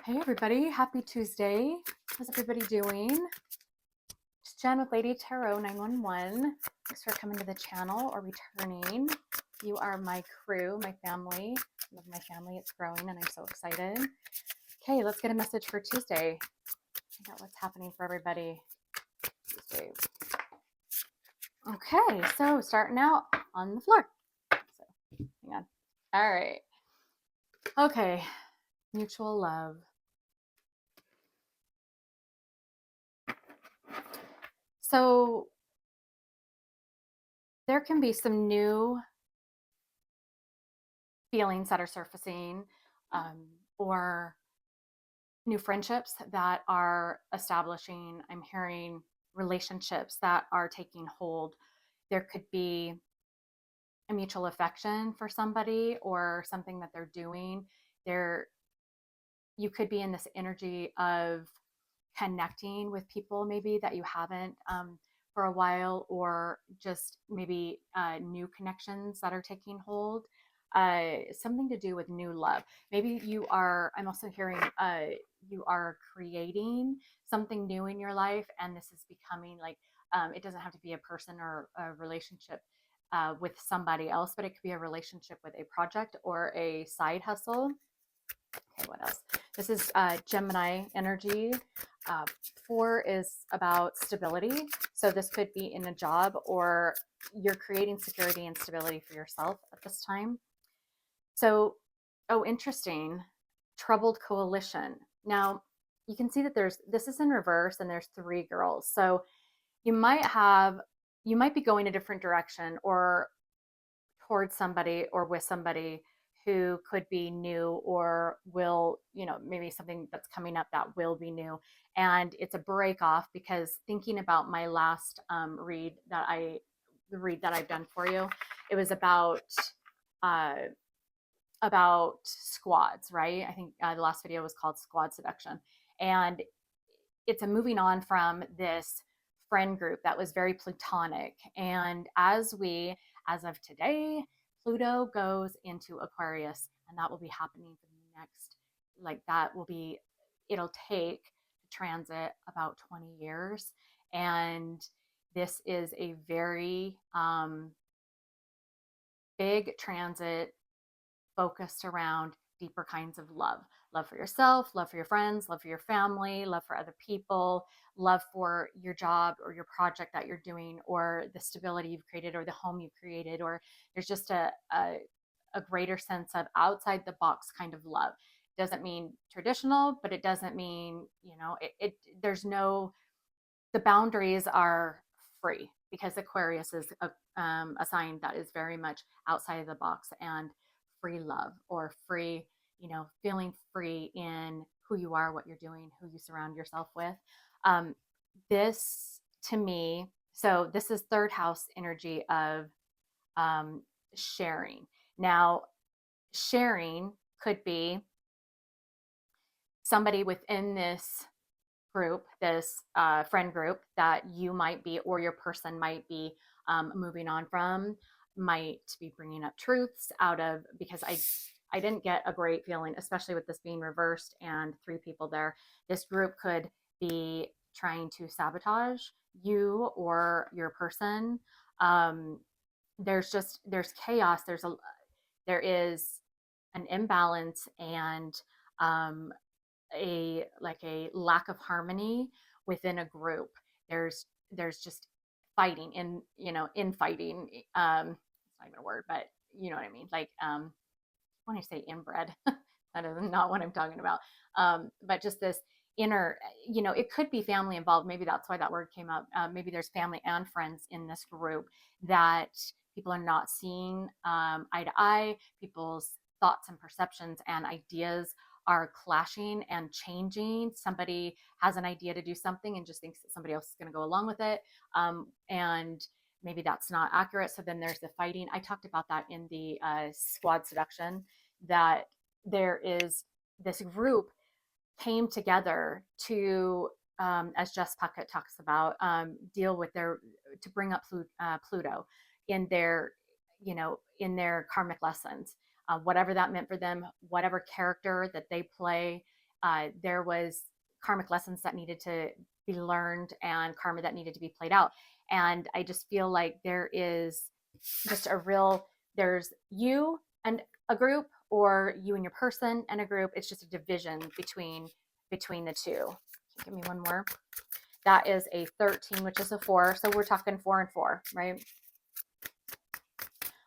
Hey everybody, happy Tuesday. How's everybody doing? It's Jen with Lady Tarot 911. Thanks for coming to the channel or returning. You are my crew, my family. I love my family, it's growing and I'm so excited. Okay, let's get a message for Tuesday. Find out what's happening for everybody Tuesday. Okay, so starting out on the floor. So, hang on. All right. Okay, mutual love. So there can be some new feelings that are surfacing or new friendships that are establishing. I'm hearing relationships that are taking hold. There could be a mutual affection for somebody or something that they're doing. You could be in this energy of connecting with people maybe that you haven't for a while, or just maybe new connections that are taking hold. Something to do with new love. Maybe I'm also hearing you are creating something new in your life, and this is becoming like, it doesn't have to be a person or a relationship with somebody else, but it could be a relationship with a project or a side hustle. Okay, what else? This is Gemini energy. 4 is about stability. So this could be in a job, or you're creating security and stability for yourself at this time. So, oh, interesting. Troubled coalition. Now, you can see that this is in reverse and there's 3 girls. So you might be going a different direction or towards somebody or with somebody who could be new or will, maybe something that's coming up that will be new. And it's a break off, because thinking about my last read that I've done for you, it was uh, about squads, right? I think the last video was called Squad Seduction. And it's a moving on from this friend group that was very platonic. And as of today, Pluto goes into Aquarius, and that will be happening for the next, it'll take transit about 20 years. And this is a very big transit focused around deeper kinds of love. Love for yourself, love for your friends, love for your family, love for other people, love for your job or your project that you're doing, or the stability you've created, or the home you've created, or there's just a greater sense of outside the box kind of love. Doesn't mean traditional, but it doesn't mean, the boundaries are free, because Aquarius is a sign that is very much outside of the box, and free love, or free, feeling free in who you are, what you're doing, who you surround yourself with. This to me, so this is 3rd house energy of sharing. Now, sharing could be somebody within this group, this friend group that you might be, or your person might be moving on from, might be bringing up truths out of, because I didn't get a great feeling, especially with this being reversed and 3 people there. This group could be trying to sabotage you or your person. There's chaos. There is an imbalance, and a lack of harmony within a group. There's just fighting, infighting. It's not even a word, but you know what I mean. Like when I say inbred, that is not what I'm talking about. But just this inner, it could be family involved. Maybe that's why that word came up. Maybe there's family and friends in this group that people are not seeing eye to eye. People's thoughts and perceptions and ideas are clashing and changing. Somebody has an idea to do something and just thinks that somebody else is going to go along with it. And maybe that's not accurate. So then there's the fighting. I talked about that in the Squad Seduction, that there is this group came together to, as Jess Puckett talks about, deal with to bring up Pluto in their, in their karmic lessons. Whatever that meant for them, whatever character that they play there was karmic lessons that needed to be learned and karma that needed to be played out. And I just feel like there is just there's you and a group, or you and your person and a group. It's just a division between the two. Give me one more. That is a 13, which is a 4. So we're talking 4 and 4, right?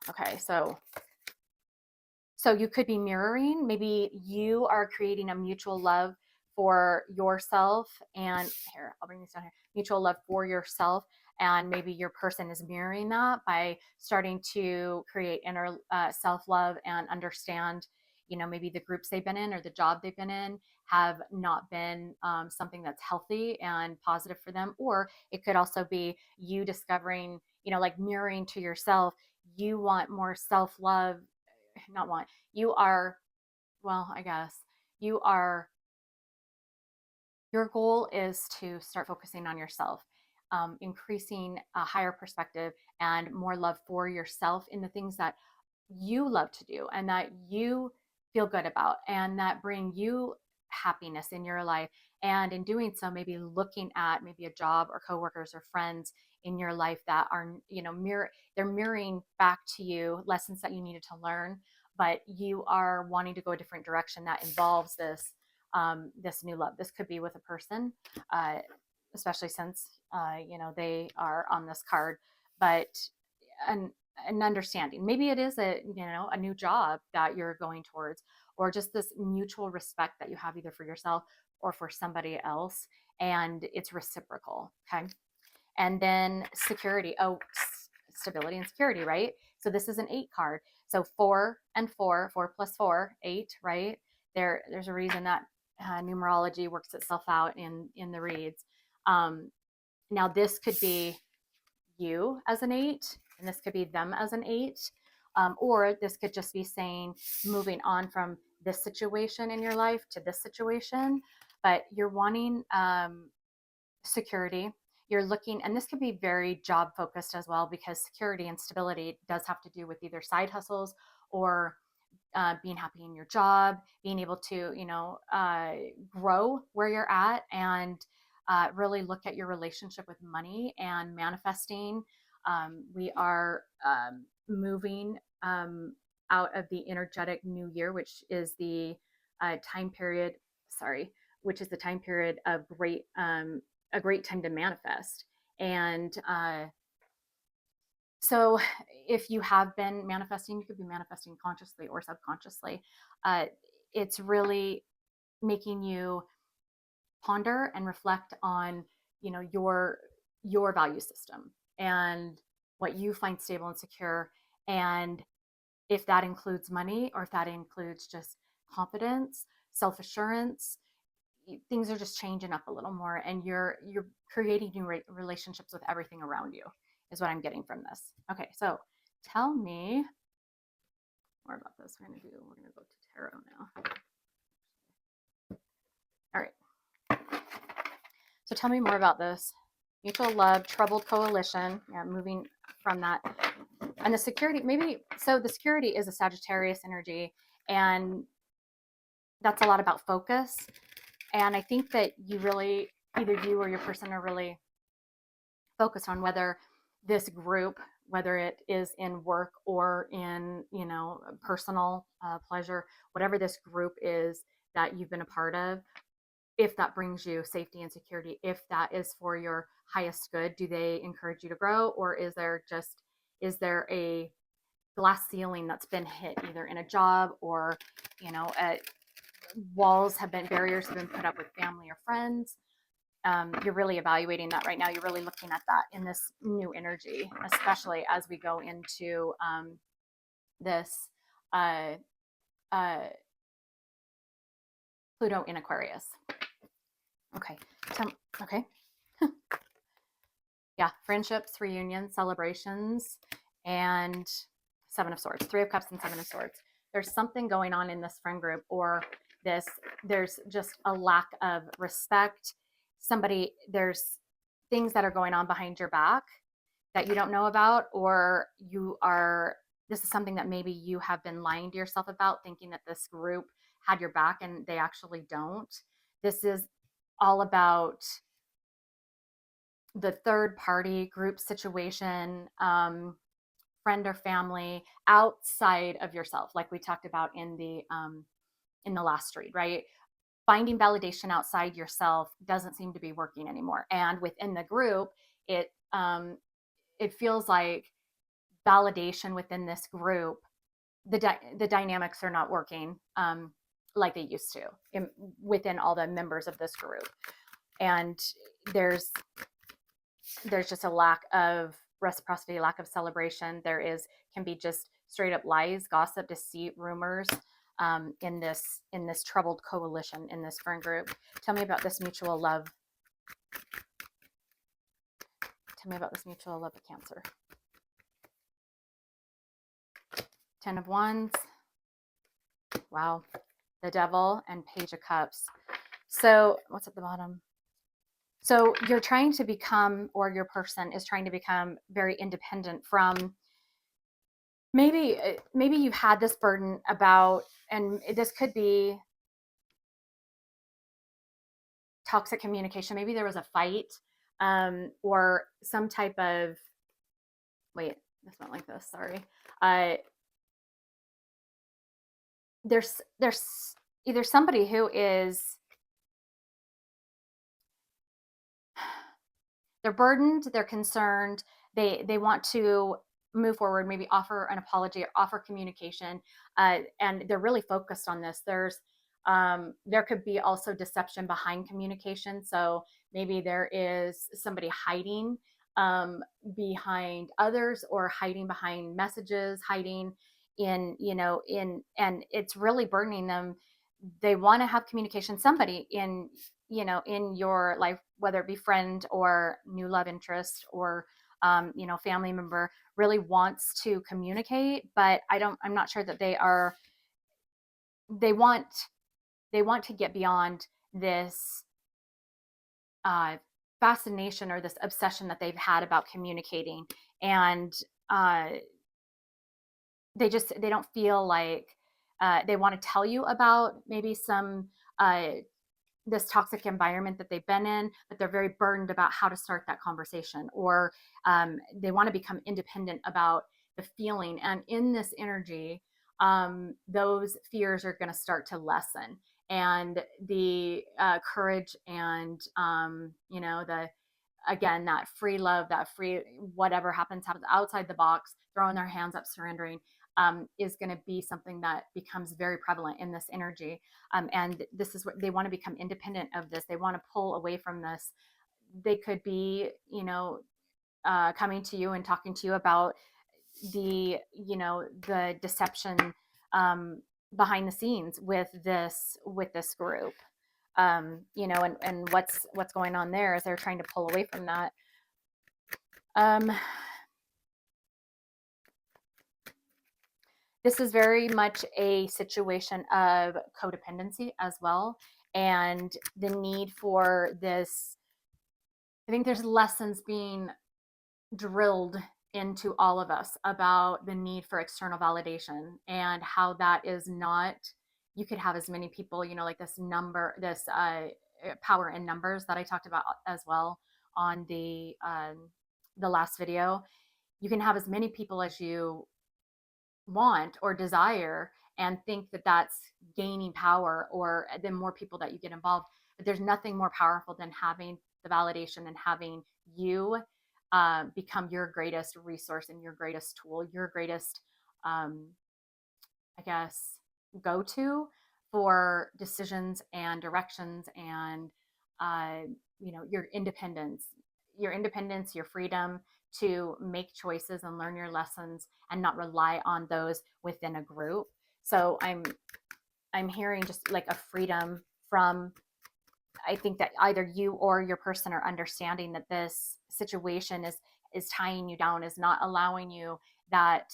Okay, so you could be mirroring. Maybe you are creating a mutual love for yourself, and here, I'll bring this down here. Mutual love for yourself, and maybe your person is mirroring that by starting to create inner self-love and understand, maybe the groups they've been in or the job they've been in have not been something that's healthy and positive for them. Or it could also be you discovering, like mirroring to yourself, you want more self-love, not want, you are, well, I guess you are, your goal is to start focusing on yourself, increasing a higher perspective and more love for yourself in the things that you love to do and that you feel good about and that bring you happiness in your life. And in doing so, maybe looking at maybe a job or coworkers or friends in your life that are, they're mirroring back to you lessons that you needed to learn, but you are wanting to go a different direction that involves this new love. This could be with a person, especially since they are on this card, but an understanding. Maybe it is a new job that you're going towards, or just this mutual respect that you have either for yourself or for somebody else, and it's reciprocal. Okay. And then security. Oh, stability and security, right? So this is an 8 card. So 4 and 4, 4 plus 4, 8, right? There's a reason that numerology works itself out in the reads. Now this could be you as an 8, and this could be them as an 8, or this could just be saying moving on from this situation in your life to this situation, but you're wanting security. You're looking, and this could be very job focused as well, because security and stability does have to do with either side hustles or being happy in your job, being able to, grow where you're at, and really look at your relationship with money and manifesting. We are moving out of the energetic new year, which is the time period, which is the time period of a great time to manifest. And so if you have been manifesting, you could be manifesting consciously or subconsciously. It's really making you ponder and reflect on, your value system and what you find stable and secure. And if that includes money, or if that includes just confidence, self-assurance, things are just changing up a little more, and you're creating new relationships with everything around you, is what I'm getting from this. Okay, so tell me more about this. We're gonna go to tarot now. All right, so tell me more about this mutual love, troubled coalition. Yeah, moving from that. And the security, maybe, so the security is a Sagittarius energy, and that's a lot about focus. And I think that you really, either you or your person, are really focused on whether this group, whether it is in work or in, personal pleasure, whatever this group is that you've been a part of, if that brings you safety and security, if that is for your highest good, do they encourage you to grow? Or is there a glass ceiling that's been hit either in a job, or, barriers have been put up with family or friends? You're really evaluating that right now. You're really looking at that in this new energy, especially as we go into this Pluto in Aquarius. Okay. Okay. Yeah. Friendships, reunions, celebrations, and 7 of Swords, 3 of Cups and 7 of Swords. There's something going on in this friend group, or there's just a lack of respect. There's things that are going on behind your back that you don't know about, or this is something that maybe you have been lying to yourself about, thinking that this group had your back and they actually don't. This is all about the third party group situation, friend or family outside of yourself, like we talked about in the last read, right? Finding validation outside yourself doesn't seem to be working anymore. And within the group, it feels like validation within this group, the dynamics are not working like they used to within all the members of this group. And there's just a lack of reciprocity, lack of celebration. Can be just straight up lies, gossip, deceit, rumors in this troubled coalition, in this friend group. Tell me about this mutual love. Tell me about this mutual love of Cancer. 10 of Wands. Wow. The Devil and Page of Cups. So what's at the bottom? So you're trying to become, or your person is trying to become very independent from, maybe you've had this burden about, and this could be toxic communication. Maybe there was a fight or some type of, wait, this went like this, sorry. There's either somebody who is, they're burdened, they're concerned, they want to move forward, maybe offer an apology or offer communication, and they're really focused on this. There could be also deception behind communication. So maybe there is somebody hiding behind others, or hiding behind messages, hiding and it's really burdening them. They want to have communication. Somebody in your life, whether it be friend or new love interest or family member, really wants to communicate, but I'm not sure that they want to get beyond this fascination or this obsession that they've had about communicating. And they don't feel like they want to tell you about maybe some this toxic environment that they've been in, but they're very burdened about how to start that conversation, or they want to become independent about the feeling. And in this energy, those fears are going to start to lessen, and the courage and again, that free love, that free whatever happens outside the box, throwing their hands up, surrendering, is going to be something that becomes very prevalent in this energy. And this is what they want to become independent of this. They want to pull away from this. They could be, coming to you and talking to you about the deception behind the scenes with this group. And what's going on there is they're trying to pull away from that. This is very much a situation of codependency as well, and the need for this. I think there's lessons being drilled into all of us about the need for external validation, and how that is not, you could have as many people, like this power in numbers that I talked about as well on the last video. You can have as many people as you want or desire and think that that's gaining power, or the more people that you get involved. But there's nothing more powerful than having the validation and having you become your greatest resource and your greatest tool, your greatest I guess go-to for decisions and directions, and your independence, your freedom to make choices and learn your lessons and not rely on those within a group. So I'm hearing just like a freedom from, I think that either you or your person are understanding that this situation is tying you down, is not allowing you that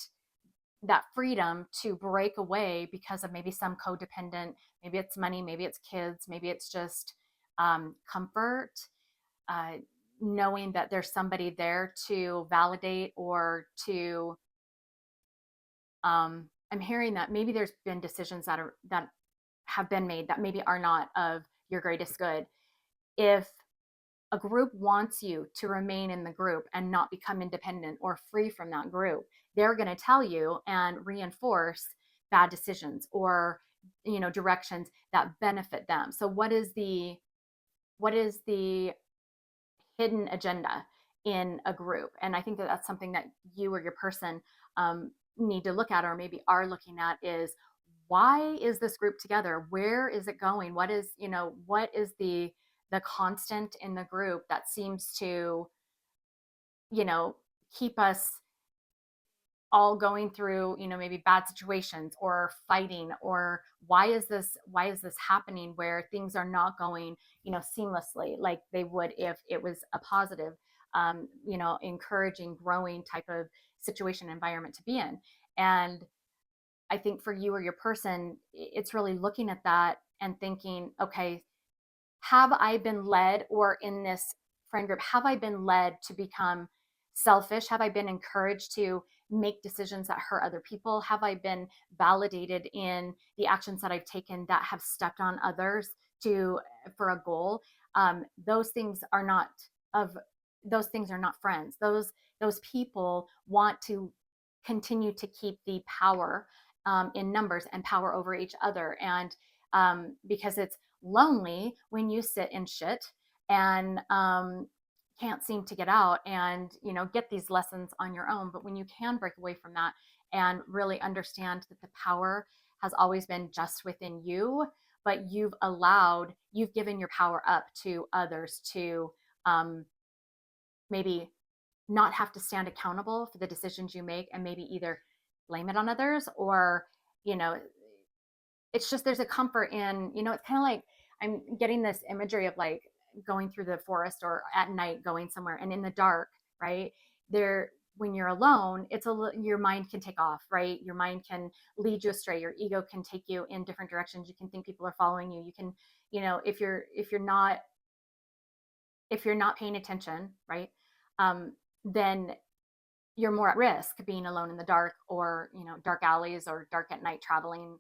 freedom to break away because of maybe some codependent, maybe it's money, maybe it's kids, maybe it's just comfort, knowing that there's somebody there to validate or to I'm hearing that maybe there's been decisions that have been made that maybe are not of your greatest good. If a group wants you to remain in the group and not become independent or free from that group, they're going to tell you and reinforce bad decisions or directions that benefit them. So what is the hidden agenda in a group? And I think that that's something that you or your person need to look at, or maybe are looking at, is why is this group together? Where is it going? What is the constant in the group that seems to, you know, keep us all going through, maybe bad situations or fighting? Or why is this happening where things are not going, seamlessly like they would if it was a positive, encouraging, growing type of situation environment to be in? And I think for you or your person, it's really looking at that and thinking, okay, have I been led, or in this friend group, have I been led to become selfish? Have I been encouraged to make decisions that hurt other people? Have I been validated in the actions that I've taken that have stepped on others to for a goal? Those things are not of those things are not friends. Those people want to continue to keep the power in numbers and power over each other. And because it's lonely when you sit in shit and can't seem to get out and get these lessons on your own. But when you can break away from that and really understand that the power has always been just within you, but you've given your power up to others to maybe not have to stand accountable for the decisions you make, and maybe either blame it on others, or you know it's just, there's a comfort in, it's kind of like, I'm getting this imagery of like going through the forest or at night going somewhere, and in the dark, right there, when you're alone, your mind can take off, right? Your mind can lead you astray. Your ego can take you in different directions. You can think people are following you. You can, if you're not paying attention, right, then you're more at risk being alone in the dark, or dark alleys or dark at night traveling.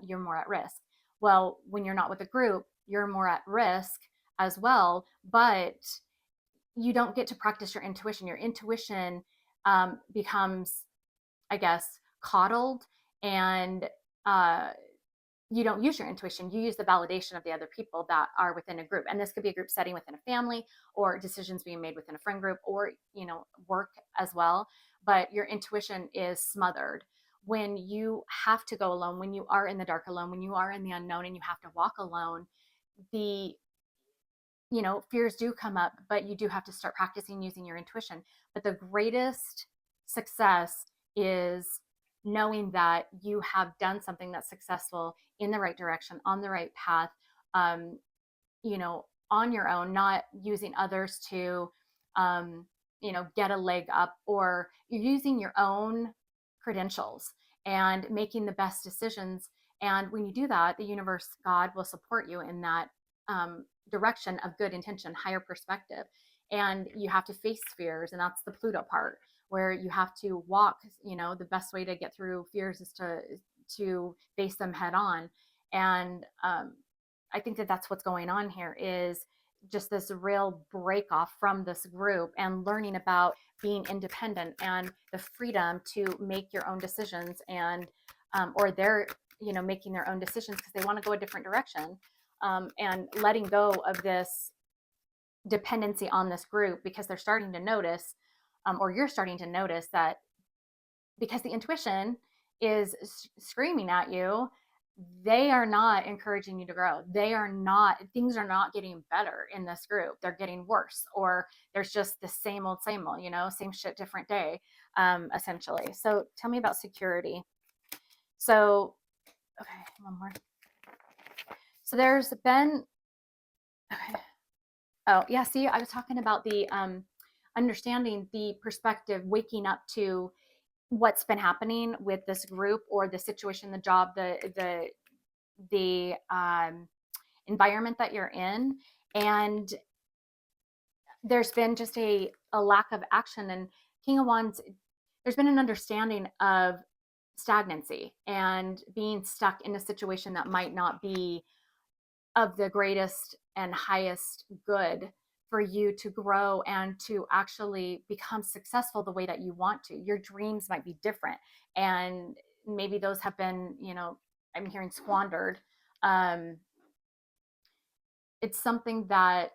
You're more at risk. Well, when you're not with a group, you're more at risk as well, but you don't get to practice your intuition. Your intuition becomes, I guess, coddled, and you don't use your intuition. You use the validation of the other people that are within a group. And this could be a group setting within a family, or decisions being made within a friend group, or, work as well. But your intuition is smothered when you have to go alone, when you are in the dark alone, when you are in the unknown and you have to walk alone. The fears do come up, but you do have to start practicing using your intuition. But the greatest success is knowing that you have done something that's successful in the right direction, on the right path, um, on your own, not using others to, get a leg up, or you're using your own credentials and making the best decisions. And when you do that, the universe, God, will support you in that direction of good intention, higher perspective. And you have to face fears, and that's the Pluto part, where you have to walk. The best way to get through fears is to face them head on. And I think that that's what's going on here, is just this real break off from this group and learning about being independent and the freedom to make your own decisions, and or they're making their own decisions because they want to go a different direction, and letting go of this dependency on this group, because they're starting to notice, or you're starting to notice that, because the intuition is screaming at you, they are not encouraging you to grow. Things are not getting better in this group. They're getting worse, or there's just the same old, same shit, different day, essentially. So tell me about security. So, okay, one more. So there's been, okay. Oh yeah, see, I was talking about the understanding the perspective, waking up to what's been happening with this group, or the situation, the job, the environment that you're in. And there's been just a lack of action. And King of Wands, there's been an understanding of stagnancy and being stuck in a situation that might not be of the greatest and highest good for you to grow and to actually become successful the way that you want to. Your dreams might be different, and maybe those have been, I'm hearing squandered. um, it's something that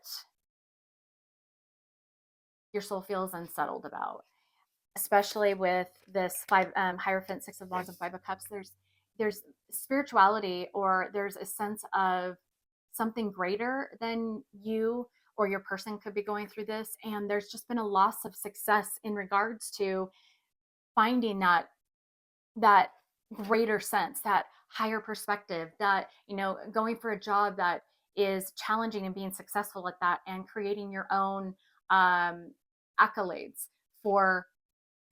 your soul feels unsettled about, especially with this five Hierophant, Six of Wands, and Five of Cups. There's spirituality, or there's a sense of something greater than you or your person could be going through this, and there's just been a loss of success in regards to finding that greater sense, that higher perspective, that going for a job that is challenging and being successful at that, and creating your own accolades for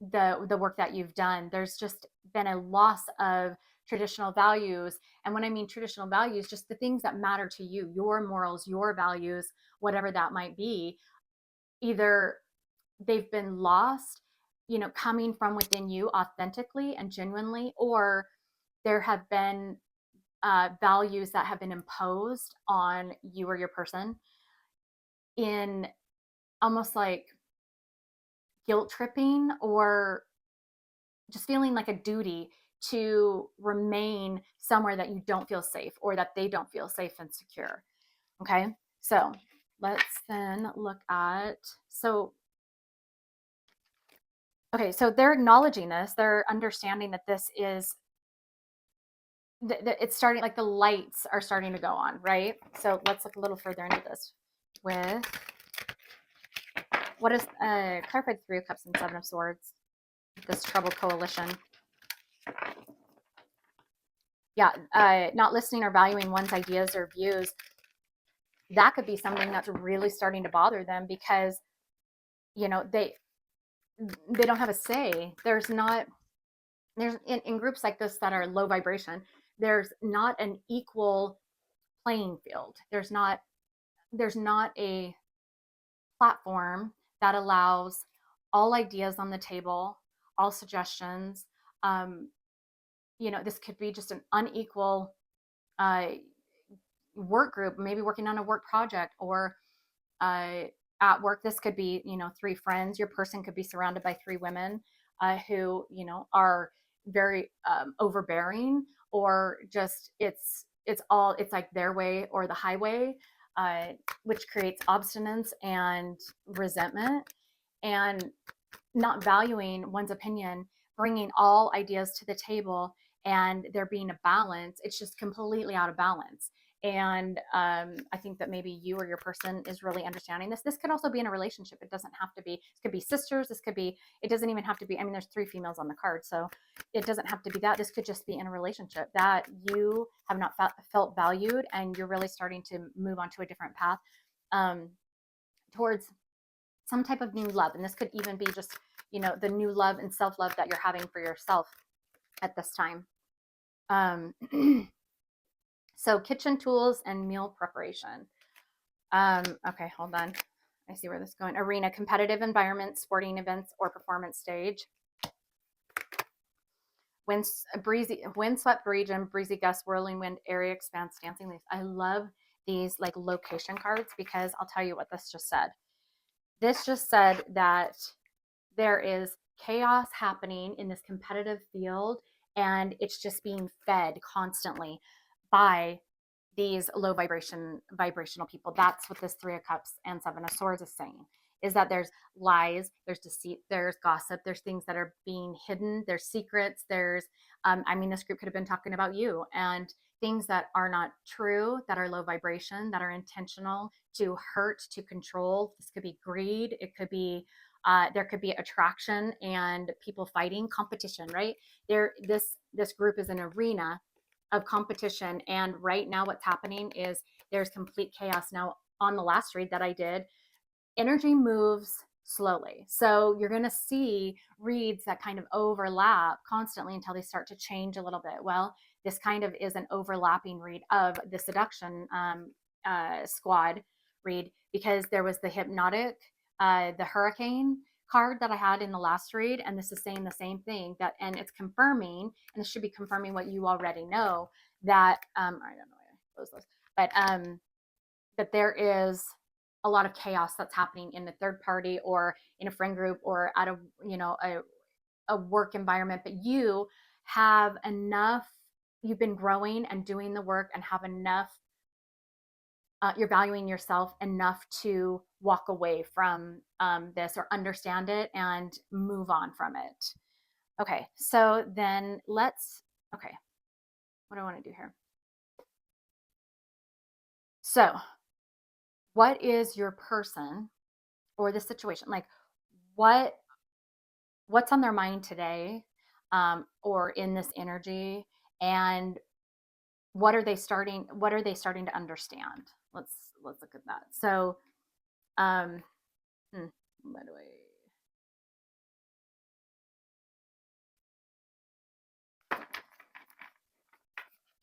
the work that you've done. There's just been a loss of traditional values. And when I mean traditional values, just the things that matter to you, your morals, your values, whatever that might be. Either they've been lost, coming from within you authentically and genuinely, or there have been values that have been imposed on you or your person in almost like guilt tripping, or just feeling like a duty to remain somewhere that you don't feel safe, or that they don't feel safe and secure. Okay, so let's then look at, so they're acknowledging this, they're understanding that this is, it's starting, like the lights are starting to go on, right? So let's look a little further into this with what is clarified Three of Cups and Seven of Swords, this troubled coalition. Yeah, not listening or valuing one's ideas or views, that could be something that's really starting to bother them, because they don't have a say. There's in groups like this that are low vibration, there's not an equal playing field. There's not a platform that allows all ideas on the table, all suggestions. This could be just an unequal uh, work group, maybe working on a work project, or at work. This could be, three friends. Your person could be surrounded by three women who, are very overbearing, or just it's like their way or the highway, which creates obstinance and resentment, and not valuing one's opinion, bringing all ideas to the table, and there being a balance. It's just completely out of balance. And I think that maybe you or your person is really understanding this. This could also be in a relationship. It doesn't have to be, this could be sisters. It doesn't even have to be, I mean, there's three females on the card, so it doesn't have to be that. This could just be in a relationship that you have not felt valued, and you're really starting to move on to a different path towards some type of new love. And this could even be just, the new love and self-love that you're having for yourself at this time. So kitchen tools and meal preparation. Okay, hold on. I see where this is going. Arena, competitive environment, sporting events, or performance stage. Windswept region, breezy gust, whirling wind, area expanse, dancing leaves. I love these like location cards, because I'll tell you what this just said. This just said that there is chaos happening in this competitive field, and it's just being fed constantly by these low vibrational people. That's what this Three of Cups and Seven of Swords is saying, is that there's lies, there's deceit, there's gossip, there's things that are being hidden, there's secrets, there's this group could have been talking about you, and things that are not true, that are low vibration, that are intentional to hurt, to control. This could be greed. It could be there could be attraction and people fighting, competition, right? This group is an arena of competition, and right now what's happening is there's complete chaos. Now, on the last read that I did, energy moves slowly, so you're going to see reads that kind of overlap constantly until they start to change a little bit. Well, this kind of is an overlapping read of the seduction squad read, because there was the hypnotic, the hurricane, card that I had in the last read, and this is saying the same thing, that, and it's confirming, and this should be confirming what you already know, that I don't know why I close those, but that there is a lot of chaos that's happening in the third party or in a friend group or at a, you know, a work environment, but you have enough, you've been growing and doing the work and have enough, you're valuing yourself enough to walk away from this, or understand it and move on from it. Okay, so then okay, what do I want to do here? So, what is your person or the situation, like what's on their mind today, or in this energy, and what are they starting to understand? Let's look at that. So um what do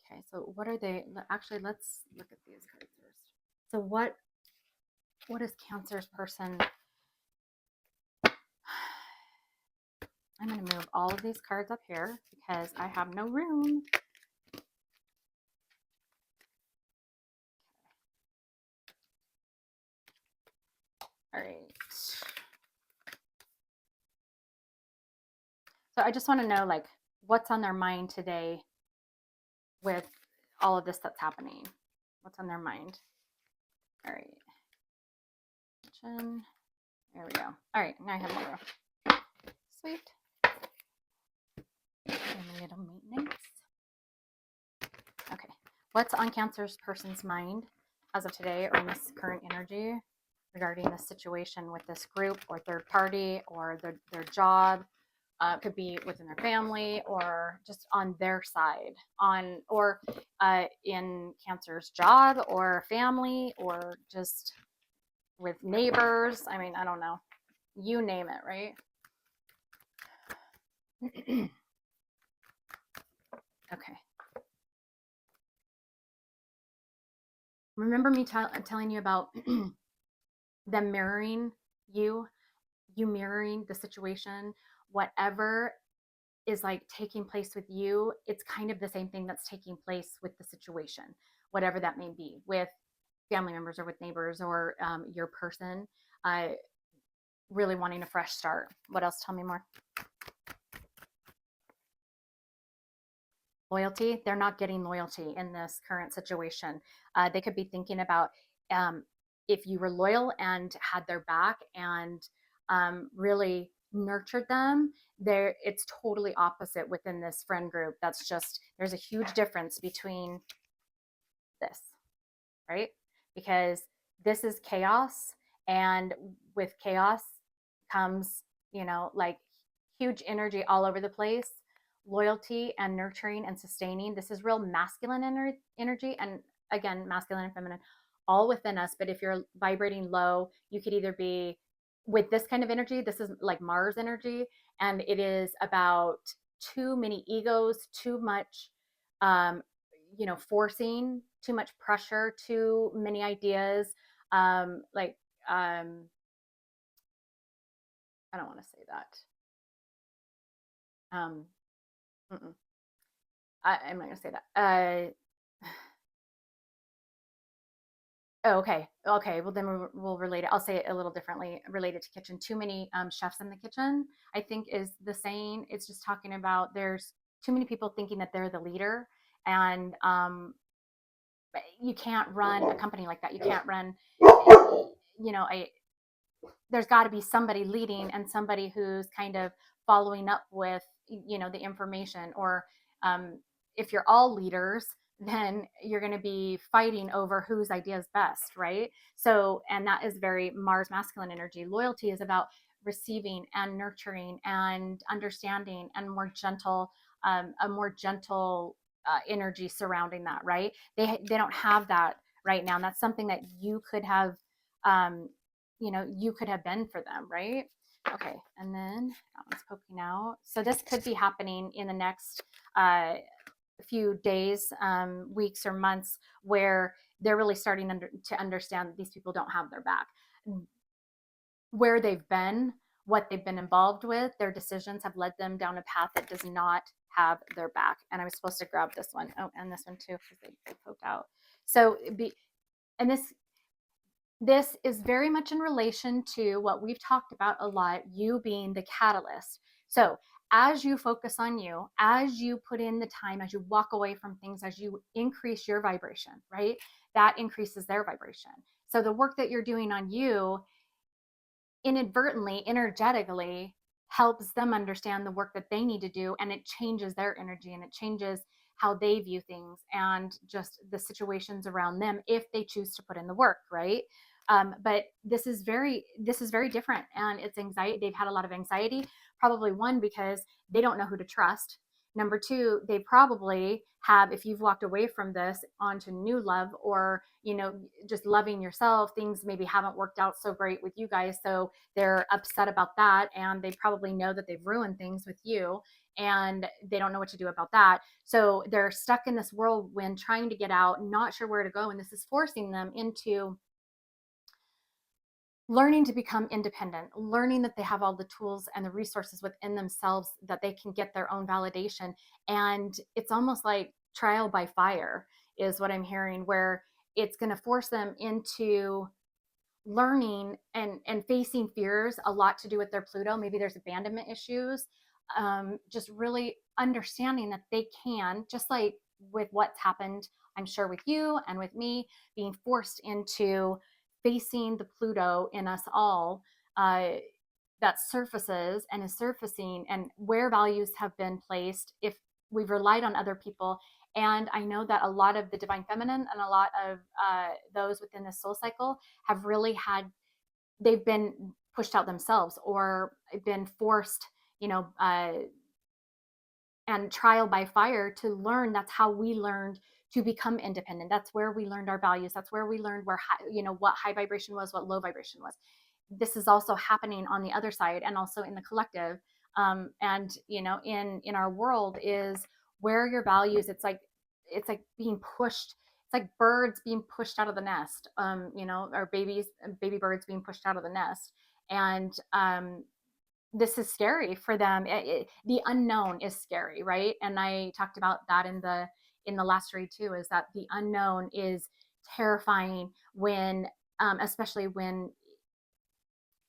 okay, so what are they, actually let's look at these cards first. So what is Cancer's person? I'm going to move all of these cards up here because I have no room. All right. So I just want to know, like, what's on their mind today with all of this that's happening. What's on their mind? All right. Jenn. There we go. All right. Now I have more room. Sweet. And a little maintenance. Okay. What's on Cancer's person's mind as of today, or in this current energy, regarding this situation with this group or third party or their job? Could be within their family or just on their side, or in Cancer's job or family, or just with neighbors. I mean, I don't know. You name it, right? Okay. Remember me telling you about them mirroring you, you mirroring the situation, whatever is like taking place with you, it's kind of the same thing that's taking place with the situation, whatever that may be, with family members or with neighbors, or your person really wanting a fresh start. What else? Tell me more. Loyalty. They're not getting loyalty in this current situation. They could be thinking about if you were loyal and had their back and really nurtured them. There, it's totally opposite within this friend group. That's just, there's a huge difference between this, right? Because this is chaos, and with chaos comes, you know, like huge energy all over the place. Loyalty and nurturing and sustaining, this is real masculine energy, and again, masculine and feminine all within us. But if you're vibrating low, you could either be with this kind of energy, this is like Mars energy, and it is about too many egos, too much um, forcing, too much pressure, too many ideas, like I don't want to say that. I'm not gonna say that. Oh, okay. Okay. Well, then we'll relate it. I'll say it a little differently. Related to kitchen. Too many chefs in the kitchen, I think, is the saying. It's just talking about there's too many people thinking that they're the leader, and you can't run a company like that. You can't run, there's got to be somebody leading and somebody who's kind of following up with, the information. Or if you're all leaders, then you're going to be fighting over whose idea is best, right? So, and that is very Mars masculine energy. Loyalty is about receiving and nurturing and understanding, and more gentle, a more gentle energy surrounding that, right? They don't have that right now, and that's something that you could have, you could have been for them, right? Okay, and then that one's poking out. So this could be happening in the next few days, weeks, or months, where they're really starting to understand that these people don't have their back. Where they've been what they've been involved with, their decisions have led them down a path that does not have their back. And I was supposed to grab this one. Oh, and this one too, because they poked out. So and this is very much in relation to what we've talked about a lot, you being the catalyst. So as you focus on you, as you put in the time, as you walk away from things, as you increase your vibration, right? That increases their vibration. So the work that you're doing on you inadvertently, energetically helps them understand the work that they need to do, and it changes their energy and it changes how they view things and just the situations around them if they choose to put in the work, right? But this is very different, and it's anxiety. They've had a lot of anxiety, probably one because they don't know who to trust. Number two, they probably have, if you've walked away from this onto new love, or just loving yourself, things maybe haven't worked out so great with you guys, so they're upset about that, and they probably know that they've ruined things with you, and they don't know what to do about that. So they're stuck in this whirlwind trying to get out, not sure where to go, and this is forcing them into learning to become independent, learning that they have all the tools and the resources within themselves that they can get their own validation. And it's almost like trial by fire is what I'm hearing, where it's going to force them into learning and facing fears, a lot to do with their Pluto. Maybe there's abandonment issues. Just really understanding that they can, just like with what's happened, I'm sure with you and with me, being forced into facing the Pluto in us all, that surfaces and is surfacing, and where values have been placed if we've relied on other people. And I know that a lot of the divine feminine and a lot of those within the soul cycle have really they've been pushed out themselves, or been forced, and trial by fire to learn. That's how we learned to become independent. That's where we learned our values. That's where we learned what high vibration was, what low vibration was. This is also happening on the other side, and also in the collective. And in our world is where your values. It's like being pushed. It's like birds being pushed out of the nest. Or baby birds being pushed out of the nest, and this is scary for them. The unknown is scary, right? And I talked about that in the last read too, is that the unknown is terrifying when, especially when,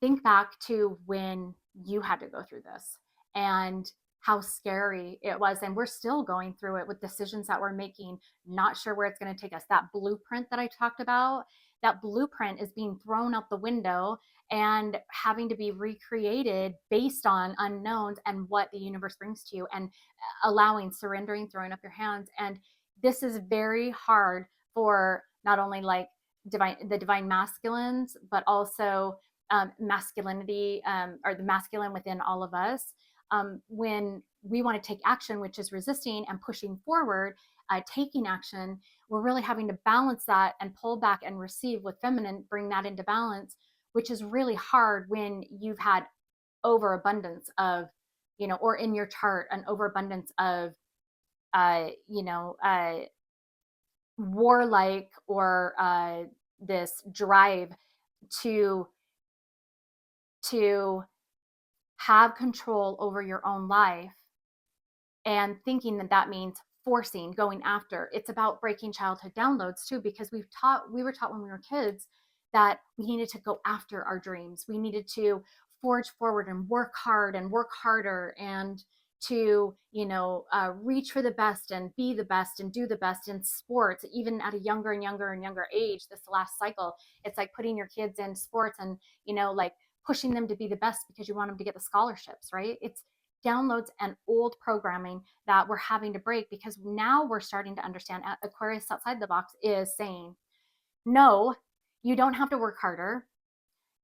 think back to when you had to go through this and how scary it was. And we're still going through it with decisions that we're making, not sure where it's going to take us. That blueprint that I talked about, that blueprint is being thrown out the window and having to be recreated based on unknowns and what the universe brings to you, and allowing, surrendering, throwing up your hands. And this is very hard for not only like the divine masculines, but also masculinity, or the masculine within all of us. When we want to take action, which is resisting and pushing forward, taking action, we're really having to balance that and pull back and receive with feminine, bring that into balance, which is really hard when you've had overabundance of, or in your chart, an overabundance of, uh, you know, uh, warlike, or this drive to to have control over your own life, and thinking that that means forcing, going after. It's about breaking childhood downloads too, because we were taught when we were kids that we needed to go after our dreams. We needed to forge forward and work hard and work harder, and to reach for the best and be the best and do the best in sports, even at a younger and younger and younger age. This last cycle, it's like putting your kids in sports and like pushing them to be the best because you want them to get the scholarships, right? It's downloads and old programming that we're having to break, because now we're starting to understand. Aquarius outside the box is saying, no, you don't have to work harder.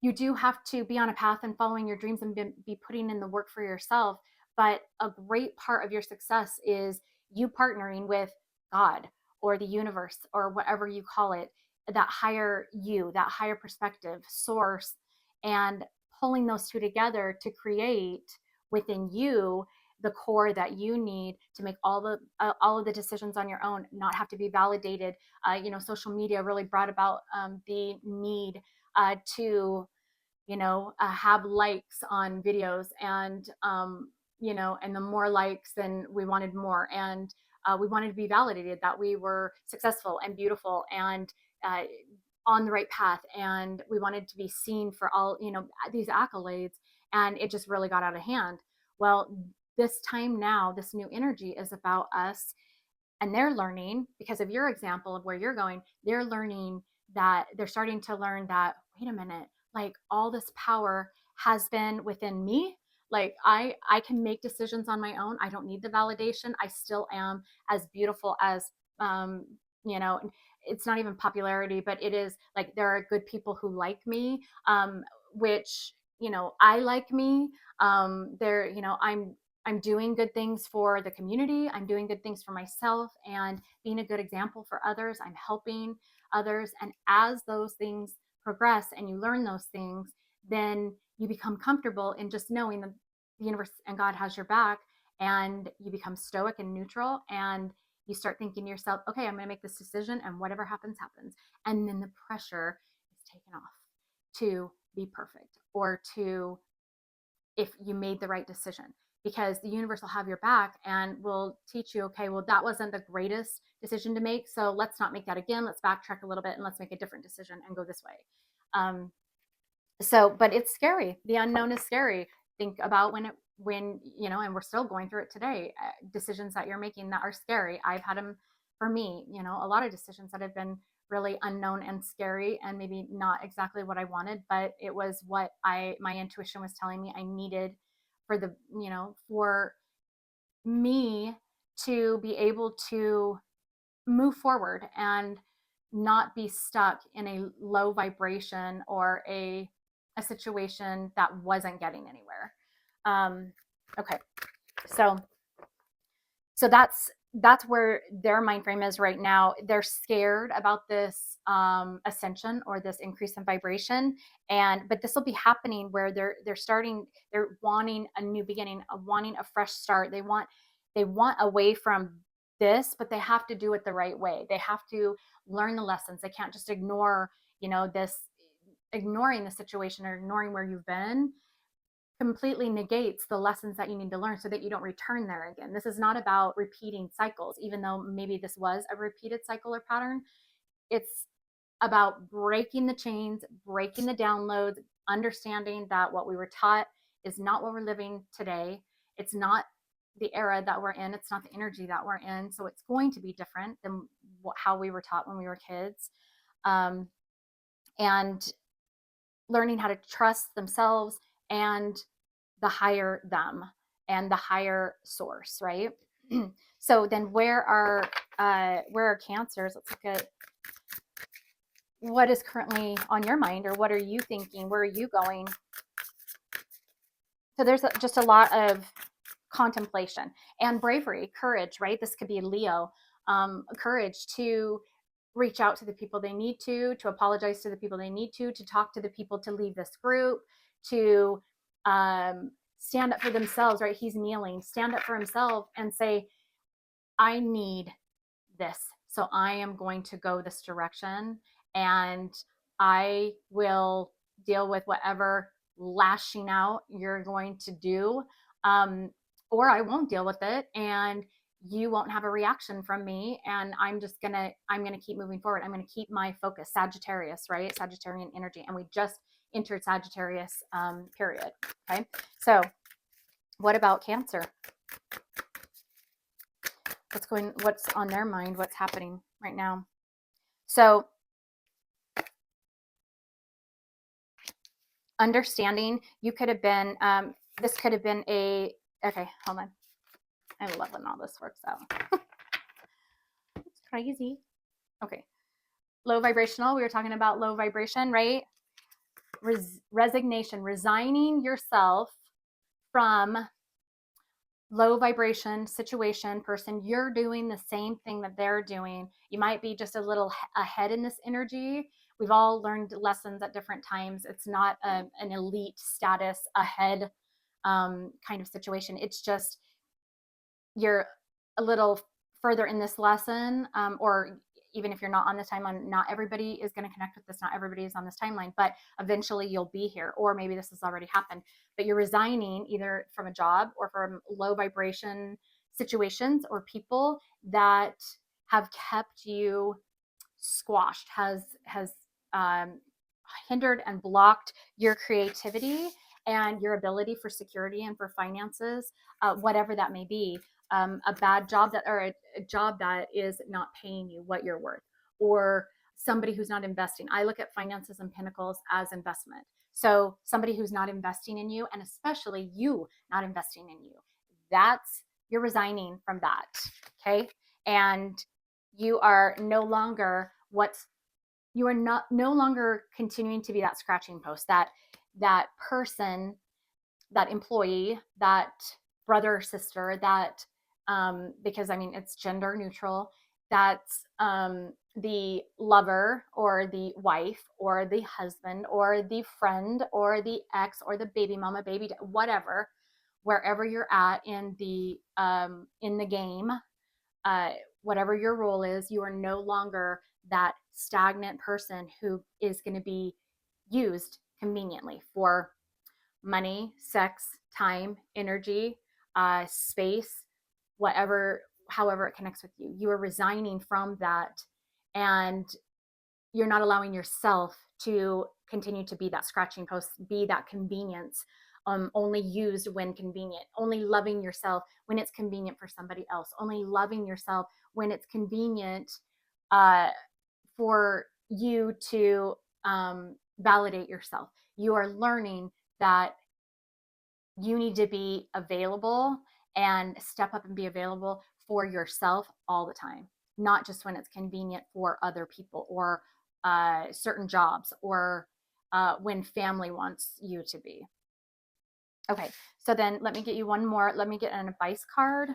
You do have to be on a path and following your dreams and be putting in the work for yourself. But a great part of your success is you partnering with God or the universe or whatever you call it, that higher you, that higher perspective source, and pulling those two together to create within you the core that you need to make all of the decisions on your own, not have to be validated. Social media really brought about the need to have likes on videos, and and the more likes, then we wanted more, and we wanted to be validated that we were successful and beautiful and uh, on the right path, and we wanted to be seen for all these accolades, and it just really got out of hand. Well, this time now, this new energy is about us, and they're learning, because of your example of where you're going, they're learning that they're starting to learn that, wait a minute, like all this power has been within me. Like I can make decisions on my own. I don't need the validation. I still am as beautiful as um you know it's not even popularity, but it is like there are good people who like me, which I like me. There I'm doing good things for the community. I'm doing good things for myself and being a good example for others. I'm helping others. And as those things progress and you learn those things, then you become comfortable in just knowing that the universe and God has your back, and you become stoic and neutral, and you start thinking to yourself, okay, I'm going to make this decision, and whatever happens, happens. And then the pressure is taken off to be perfect, or to, if you made the right decision, because the universe will have your back and will teach you, okay, well, that wasn't the greatest decision to make, so let's not make that again. Let's backtrack a little bit and let's make a different decision and go this way. But it's scary. The unknown is scary. Think about when and we're still going through it today. Decisions that you're making that are scary. I've had them, for me, a lot of decisions that have been really unknown and scary, and maybe not exactly what I wanted, but it was what my intuition was telling me I needed for me to be able to move forward and not be stuck in a low vibration or a situation that wasn't getting anywhere. Okay, so that's where their mind frame is right now. They're scared about this ascension, or this increase in vibration, but this will be happening where they're wanting a new beginning, wanting a fresh start. They want away from this, but they have to do it the right way. They have to learn the lessons. They can't just ignore this. Ignoring the situation or ignoring where you've been completely negates the lessons that you need to learn, so that you don't return there again. This is not about repeating cycles, even though maybe this was a repeated cycle or pattern. It's about breaking the chains, breaking the downloads, understanding that what we were taught is not what we're living today. It's not the era that we're in. It's not the energy that we're in. So it's going to be different than how we were taught when we were kids. And learning how to trust themselves and the higher them and the higher source, right? So then where are cancers? Let's look at what is currently on your mind, or what are you thinking? Where are you going? So there's just a lot of contemplation and bravery, courage, right? This could be Leo. Courage to reach out to the people they need to apologize to the people they need to talk to the people to leave this group, to stand up for themselves, right? He's kneeling, stand up for himself and say, I need this. So I am going to go this direction, and I will deal with whatever lashing out you're going to do. Or I won't deal with it, and you won't have a reaction from me, and I'm gonna keep moving forward. I'm gonna keep my focus. Sagittarius, right? Sagittarian energy, and we just entered Sagittarius period. Okay, so what about Cancer? What's on their mind? What's happening right now? So understanding, you could have been this could have been okay, hold on. I love when all this works out. It's crazy. Okay. Low vibrational. We were talking about low vibration, right? Resignation, resigning yourself from low vibration situation, person. You're doing the same thing that they're doing. You might be just a little ahead in this energy. We've all learned lessons at different times. It's not an elite status ahead kind of situation. It's just you're a little further in this lesson, or even if you're not on this timeline, not everybody is going to connect with this. Not everybody is on this timeline, but eventually you'll be here, or maybe this has already happened. But you're resigning either from a job or from low vibration situations or people that have kept you squashed, um, hindered and blocked your creativity and your ability for security and for finances, whatever that may be. A bad job that, or a job that is not paying you what you're worth, or somebody who's not investing. I look at finances and pinnacles as investment. So somebody who's not investing in you, and especially you not investing in you, that's, you're resigning from that. Okay. And you are no longer what's, you are not no longer continuing to be that scratching post, that person, that employee, that brother or sister, that because I mean it's gender neutral, that's the lover or the wife or the husband or the friend or the ex or the baby mama, whatever, wherever you're at in the game, uh, whatever your role is, you are no longer that stagnant person who is going to be used conveniently for money, sex, time, energy, space, whatever, however it connects with you. You are resigning from that, and you're not allowing yourself to continue to be that scratching post, be that convenience, only used when convenient, only loving yourself when it's convenient for somebody else, only loving yourself when it's convenient uh, for you to validate yourself. You are learning that you need to be available and step up and be available for yourself all the time, not just when it's convenient for other people or certain jobs or when family wants you to be. Okay, so then let me get you one more. Let me get an advice card.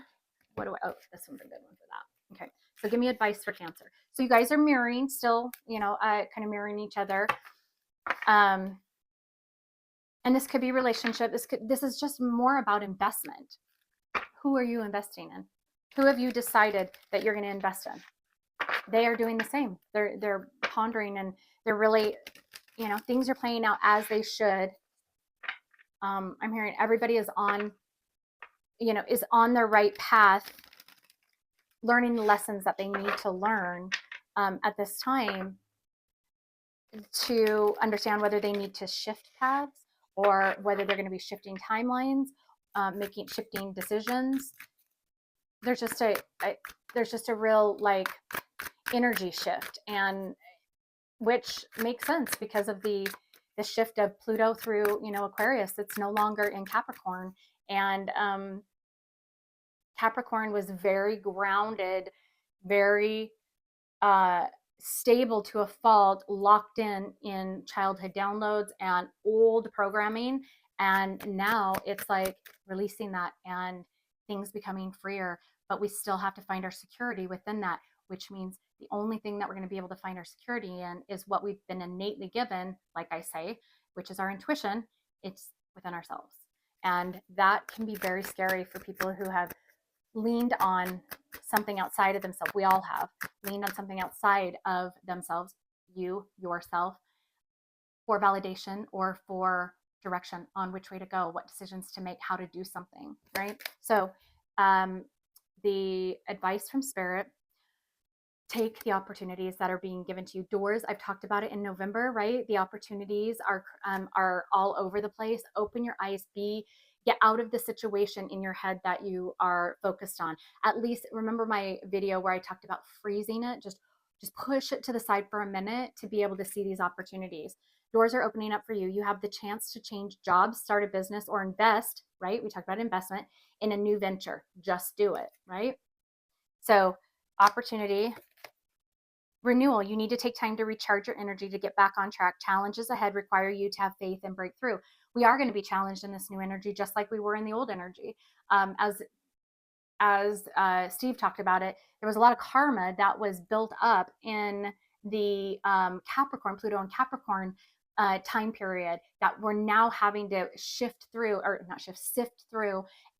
Oh, this one's a good one for that. Okay, so give me advice for Cancer. So you guys are mirroring still, kind of mirroring each other. And this could be relationship. This is just more about investment. Who are you investing in? Who have you decided that you're going to invest in? They are doing the same. They're pondering, and they're really, things are playing out as they should. I'm hearing everybody is on their right path, learning the lessons that they need to learn at this time to understand whether they need to shift paths or whether they're going to be shifting timelines, shifting decisions. There's just a real energy shift, and which makes sense because of the shift of Pluto through Aquarius. It's no longer in Capricorn, and Capricorn was very grounded, very stable to a fault, locked in childhood downloads and old programming. And now it's like releasing that and things becoming freer, but we still have to find our security within that, which means the only thing that we're going to be able to find our security in is what we've been innately given, like I say, which is our intuition. It's within ourselves. And that can be very scary for people who have leaned on something outside of themselves. We all have leaned on something outside of themselves, yourself, for validation or for direction on which way to go, what decisions to make, how to do something, right? So the advice from Spirit: take the opportunities that are being given to you. Doors, I've talked about it in November, right? The opportunities are all over the place. Open your eyes, get out of the situation in your head that you are focused on. At least remember my video where I talked about freezing it. Just push it to the side for a minute to be able to see these opportunities. Doors are opening up for you. You have the chance to change jobs, start a business, or invest, right? We talked about investment in a new venture. Just do it, right? So opportunity. Renewal, you need to take time to recharge your energy to get back on track. Challenges ahead require you to have faith and break through. We are going to be challenged in this new energy, just like we were in the old energy. As Steve talked about it, there was a lot of karma that was built up in the Capricorn, Pluto and Capricorn time period that we're now having to sift through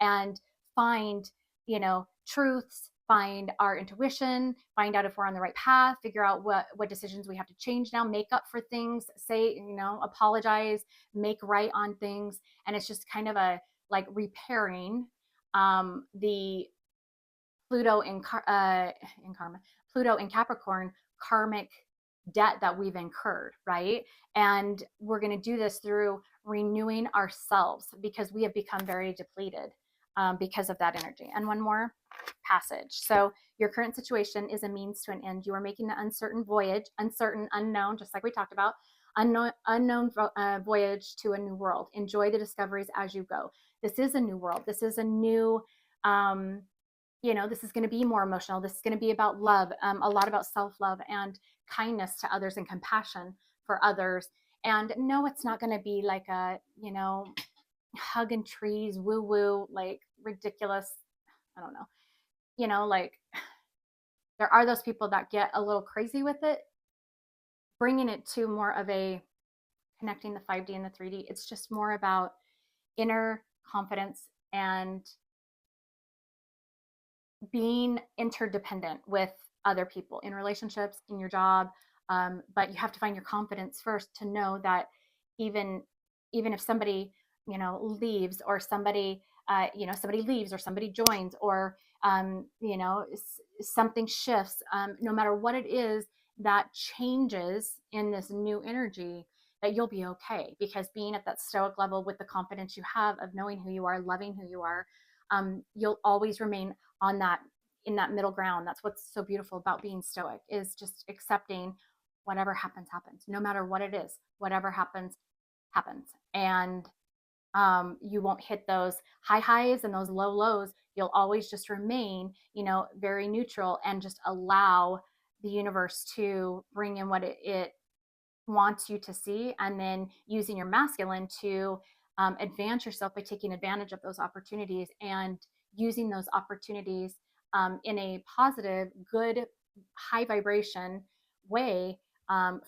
and find, truths find our intuition, find out if we're on the right path, figure out what decisions we have to change now, make up for things, say, apologize, make right on things. And it's just kind of a like repairing the Pluto in karma, Pluto in Capricorn karmic debt that we've incurred, right? And we're going to do this through renewing ourselves because we have become very depleted because of that energy. And one more passage. So your current situation is a means to an end. You are making the uncertain voyage, uncertain, unknown, just like we talked about, unknown voyage to a new world. Enjoy the discoveries as you go. This is a new world. This is a new this is going to be more emotional. This is going to be about love, a lot about self-love and kindness to others and compassion for others. And no, it's not going to be like a, hugging trees, woo woo, like ridiculous. I don't know, like there are those people that get a little crazy with it, bringing it to more of a connecting the 5D and the 3D. It's just more about inner confidence and being interdependent with other people in relationships, in your job. But you have to find your confidence first to know that even if somebody, leaves or somebody, somebody leaves or somebody joins or, something shifts, no matter what it is that changes in this new energy, that you'll be okay, because being at that stoic level with the confidence you have of knowing who you are, loving who you are, you'll always remain on that, in that middle ground. That's what's so beautiful about being stoic, is just accepting whatever happens, no matter what it is, whatever happens. And you won't hit those high highs and those low lows. You'll always just remain, very neutral and just allow the universe to bring in what it wants you to see, and then using your masculine to advance yourself by taking advantage of those opportunities and using those opportunities in a positive, good, high vibration way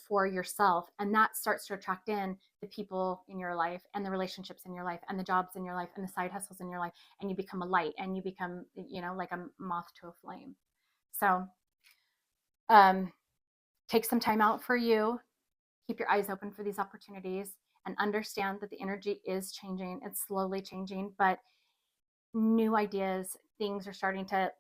for yourself. And that starts to attract in the people in your life and the relationships in your life and the jobs in your life and the side hustles in your life. And you become a light and you become, like a moth to a flame. So take some time out for you. Keep your eyes open for these opportunities and understand that the energy is changing. It's slowly changing, but new ideas, things are starting to,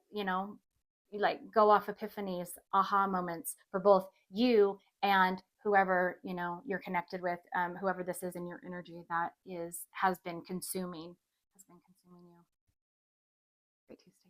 like go off epiphanies, aha moments for both you and whoever, you're connected with, whoever this is in your energy that has been consuming you. Great Tuesday.